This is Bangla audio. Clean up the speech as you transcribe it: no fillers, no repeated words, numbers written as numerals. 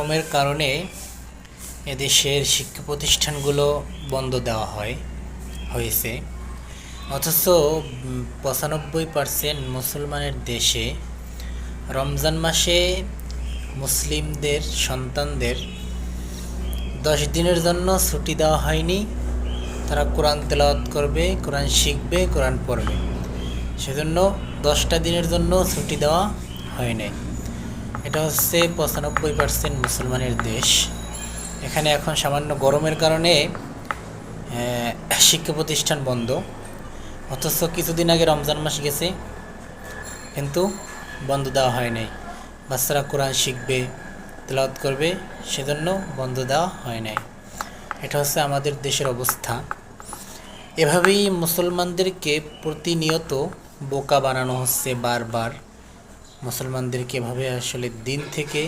গরমের কারণে এদেশের শিক্ষা প্রতিষ্ঠানগুলো বন্ধ দেওয়া হয়েছে। অথচ 95% মুসলমানের দেশে রমজান মাসে মুসলিমদের সন্তানদের 10 দিনের জন্য ছুটি দেওয়া হয়নি। তারা কোরআন তেলাওয়াত করবে, কোরআন শিখবে, কোরআন পড়বে, সেজন্য 10টা দিনের জন্য ছুটি দেওয়া হয় নাই। এটা হচ্ছে 95% মুসলমানের দেশ। এখানে এখন সামান্য গরমের কারণে শিক্ষা প্রতিষ্ঠান বন্ধ। অথচ কিছুদিন আগে রমজান মাস গেছে, কিন্তু বন্ধ দেওয়া হয় নাই। বাচ্চারা কোরআন শিখবে, তেলাওয়াত করবে, সেজন্য বন্ধ দেওয়া হয় নাই। এটা হচ্ছে আমাদের দেশের অবস্থা। এভাবেই মুসলমানদেরকে প্রতিনিয়ত বোকা বানানো হচ্ছে বারবার। মুসলমানদেরকে এভাবে আসলে দিন থেকে